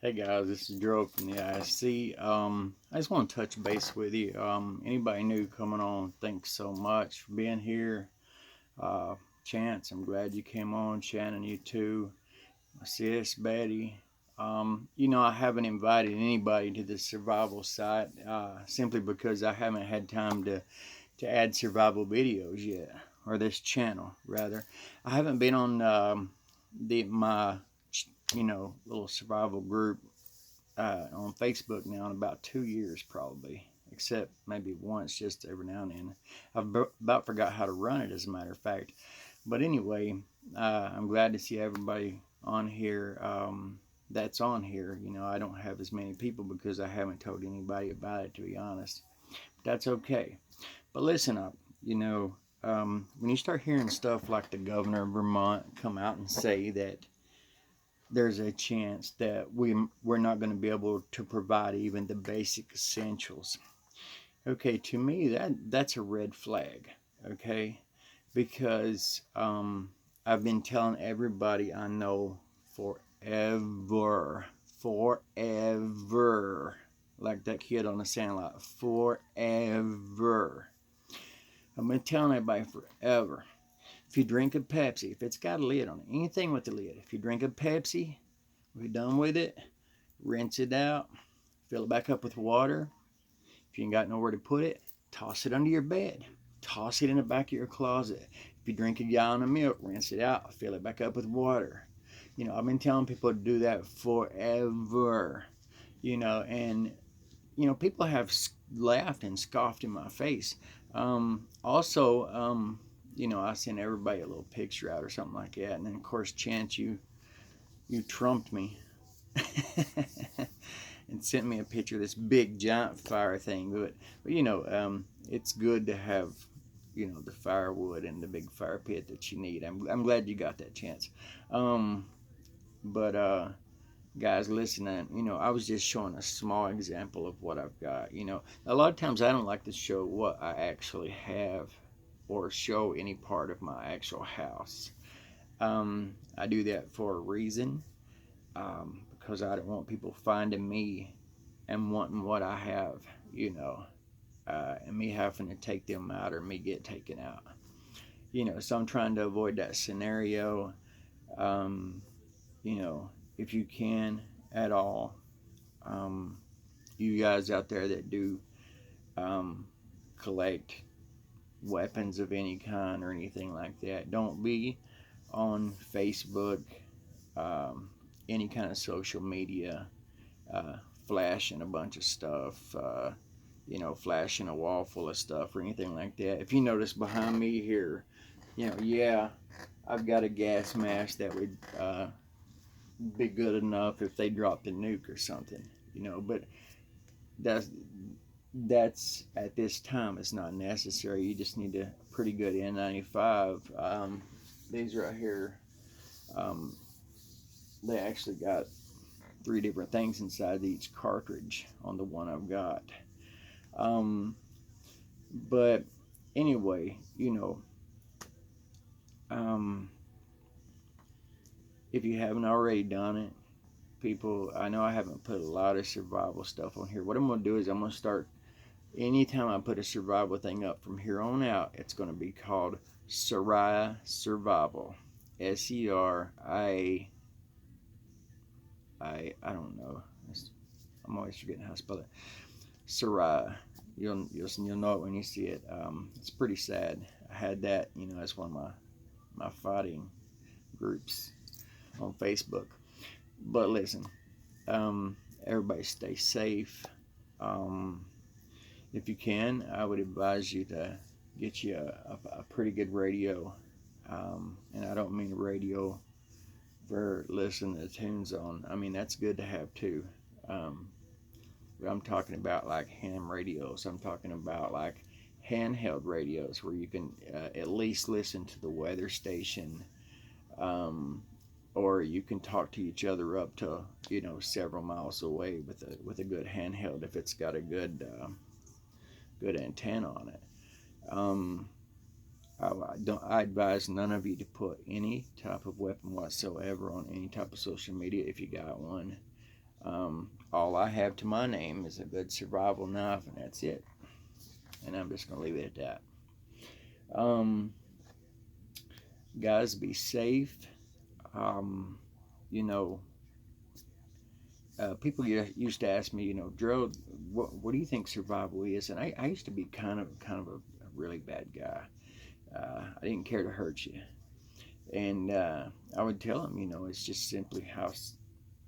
Hey guys, this is Drew from the ISC. I just want to touch base with you. Anybody new coming on, thanks so much for being here. Chance, I'm glad you came on. Shannon, you too. My sis, Betty. I haven't invited anybody to the survival site simply because I haven't had time to add survival videos yet, or this channel rather. I haven't been on my little survival group on Facebook now in about 2 years probably, except maybe once just every now and then. I've about forgot how to run it, as a matter of fact. But anyway, I'm glad to see everybody on here. That's on here. I don't have as many people because I haven't told anybody about it, to be honest. But that's okay. But listen up. When you start hearing stuff like the governor of Vermont come out and say that there's a chance that we're not going to be able to provide even the basic essentials. Okay, to me that's a red flag. Okay, because I've been telling everybody I know forever, like that kid on the sandlot, forever. I've been telling everybody forever. If you drink a Pepsi, if it's got a lid on it, anything with a lid, if you drink a Pepsi, if you're done with it, rinse it out, fill it back up with water. If you ain't got nowhere to put it, toss it under your bed. Toss it in the back of your closet. If you drink a gallon of milk, rinse it out, fill it back up with water. I've been telling people to do that forever. And people have laughed and scoffed in my face. Also, I sent everybody a little picture out or something like that, and then of course, Chance, you trumped me and sent me a picture of this big giant fire thing. But it's good to have the firewood and the big fire pit that you need. I'm glad you got that, Chance. But guys, listen, I was just showing a small example of what I've got. A lot of times I don't like to show what I actually have or show any part of my actual house. I do that for a reason, because I don't want people finding me and wanting what I have, and me having to take them out or me get taken out. So I'm trying to avoid that scenario. Um, if you can at all, you guys out there that do collect weapons of any kind or anything like that, don't be on Facebook, any kind of social media, flashing a bunch of stuff, flashing a wall full of stuff or anything like that. If you notice behind me here, yeah, I've got a gas mask that would be good enough if they dropped a nuke or something, but that's at this time it's not necessary. You just need a pretty good N95. These right here, they actually got 3 different things inside each cartridge on the one I've got. But anyway, if you haven't already done it, people, I know I haven't put a lot of survival stuff on here. What I'm going to do is I'm going to start, anytime I put a survival thing up from here on out, it's going to be called SERAIAH Survival. SERIAH. I don't know. I'm always forgetting how to spell it. SERAIAH. You'll know it when you see it. It's pretty sad. I had that, as one of my fighting groups on Facebook. But listen, everybody stay safe. If you can, I would advise you to get you a pretty good radio. And I don't mean a radio for listening to tunes on. I mean, that's good to have too. But I'm talking about like ham radios. I'm talking about like handheld radios where you can at least listen to the weather station, or you can talk to each other up to several miles away with a good handheld if it's got a good antenna on it. I advise none of you to put any type of weapon whatsoever on any type of social media if you got one. All I have to my name is a good survival knife, and that's it. And I'm just going to leave it at that. Um, Guys, be safe. Um, you know, People used to ask me, Gerald, what do you think survival is? And I used to be kind of a really bad guy. I didn't care to hurt you, and I would tell them, it's just simply how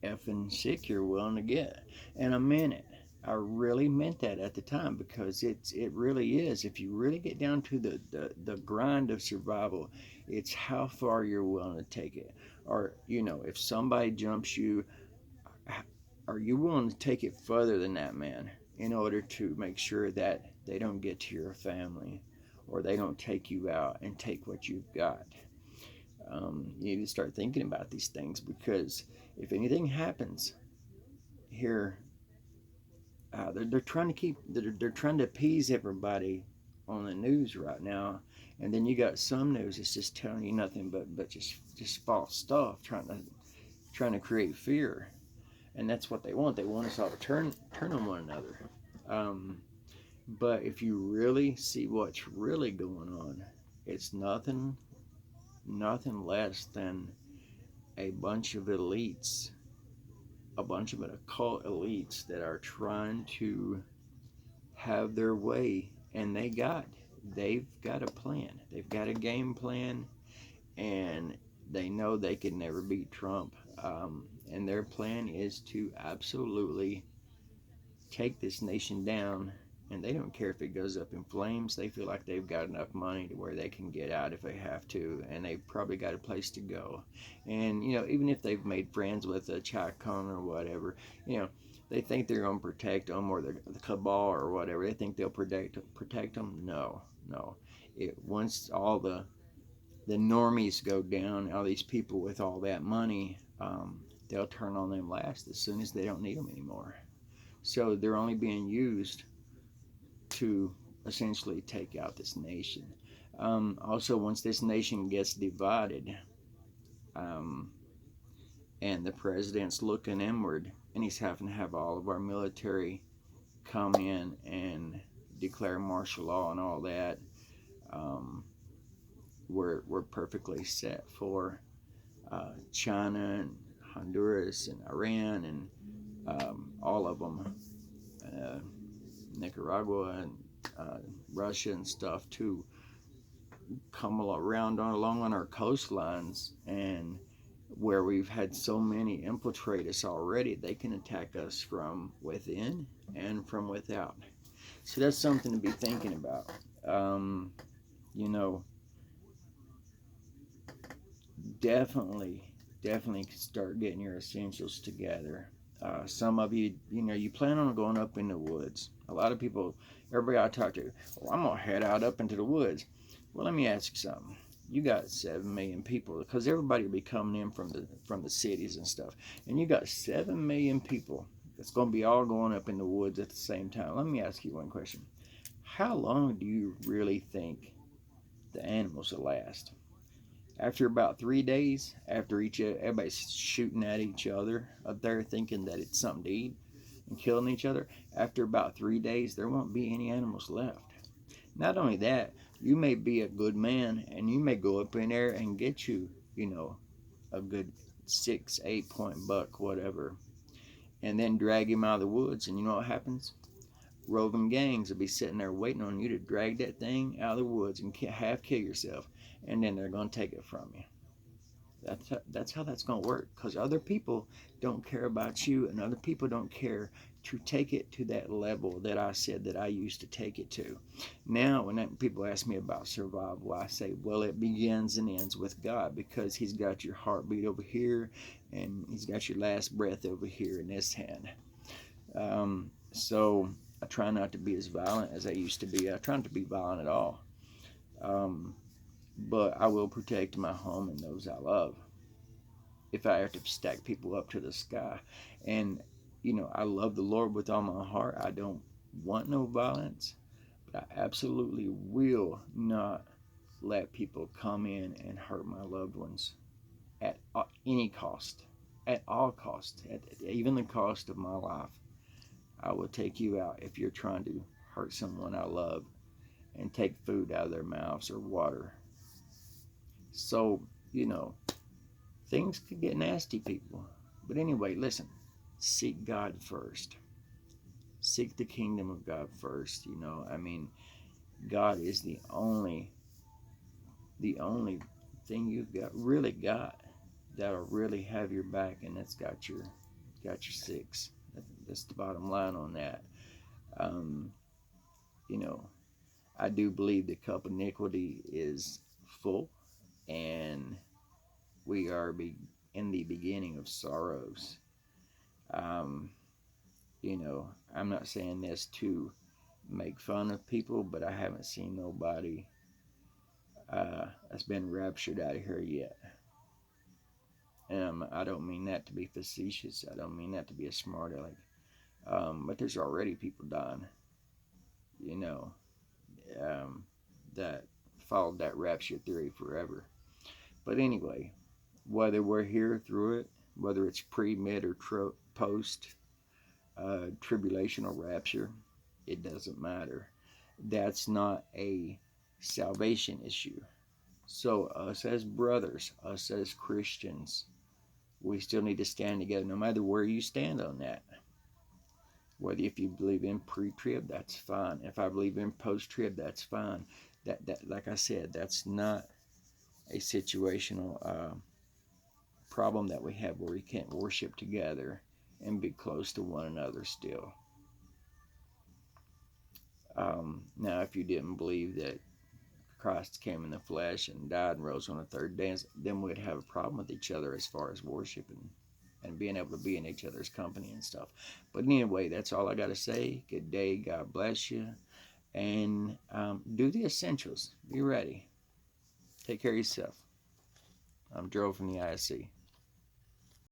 effing sick you're willing to get, and I meant it. I really meant that at the time because it really is. If you really get down to the grind of survival, it's how far you're willing to take it. Or if somebody jumps you, are you willing to take it further than that man in order to make sure that they don't get to your family or they don't take you out and take what you've got? You need to start thinking about these things because if anything happens here, they're trying to they're trying to appease everybody on the news right now, and then you got some news that's just telling you nothing but just false stuff, trying to create fear, and that's what they want. They want us all to turn on one another. Um, but if you really see what's really going on, it's nothing less than a bunch of elites, a bunch of occult elites that are trying to have their way, and they've got a plan. They've got a game plan, and they know they can never beat Trump. And their plan is to absolutely take this nation down, and they don't care if it goes up in flames. They feel like they've got enough money to where they can get out if they have to, and they've probably got a place to go. And even if they've made friends with a Chacon or whatever, they think they're going to protect them, or the cabal or whatever. They think they'll protect them. No, no. Once all the normies go down, all these people with all that money, they'll turn on them last as soon as they don't need them anymore. So they're only being used to essentially take out this nation. Also, once this nation gets divided, um, and the president's looking inward, and he's having to have all of our military come in and declare martial law and all that, um, we're perfectly set for China and Honduras and Iran and all of them, uh, Nicaragua and Russia and stuff to come along on our coastlines, and where we've had so many infiltrate us already, they can attack us from within and from without. So that's something to be thinking about. Um, you know, definitely start getting your essentials together. Some of you, you plan on going up in the woods. A lot of people, everybody I talk to, well, I'm gonna head out up into the woods. Well, let me ask you something. You got 7 million people because everybody will be coming in from the cities and stuff, and you got 7 million people that's gonna be all going up in the woods at the same time. Let me ask you one question: how long do you really think the animals will last? After about 3 days, after everybody's shooting at each other up there, thinking that it's something to eat and killing each other, after about 3 days, there won't be any animals left. Not only that, you may be a good man and you may go up in there and get a good 6, 8 point buck, whatever, and then drag him out of the woods. And you know what happens? Roving gangs will be sitting there waiting on you to drag that thing out of the woods and half kill yourself, and then they're going to take it from you. That's how that's going to work, because other people don't care about you, and other people don't care to take it to that level that I said that I used to take it to. Now, when people ask me about survival, I say, well, it begins and ends with God, because He's got your heartbeat over here, and He's got your last breath over here in His hand. So I try not to be as violent as I used to be. I try not to be violent at all. But I will protect my home and those I love if I have to stack people up to the sky. And, I love the Lord with all my heart. I don't want no violence, but I absolutely will not let people come in and hurt my loved ones at any cost. at all costs, at even the cost of my life. I will take you out if you're trying to hurt someone I love and take food out of their mouths or water. So, you know, things could get nasty, people. But anyway, listen, seek God first. Seek the kingdom of God first. You know, I mean, God is the only thing you've got that'll really have your back, and that's got your six. That's the bottom line on that. Um, you know, I do believe the cup of iniquity is full, and we are in the beginning of sorrows. Um, you know, I'm not saying this to make fun of people, but I haven't seen nobody that's been raptured out of here yet. I don't mean that to be facetious. I don't mean that to be a smart aleck. But there's already people dying, you know, um, that followed that rapture theory forever. But anyway, whether we're here through it, whether it's pre, mid, or post tribulation or rapture, it doesn't matter. That's not a salvation issue. So, us as brothers, us as Christians, we still need to stand together no matter where you stand on that. Whether if you believe in pre-trib, that's fine. If I believe in post-trib, that's fine. That like I said, that's not a situational problem that we have where we can't worship together and be close to one another still. Now, if you didn't believe that Christ came in the flesh and died and rose on the third day, then we'd have a problem with each other as far as worship and being able to be in each other's company and stuff. But anyway, that's all I got to say. Good day. God bless you. And do the essentials. Be ready. Take care of yourself. I'm Joe from the ISC.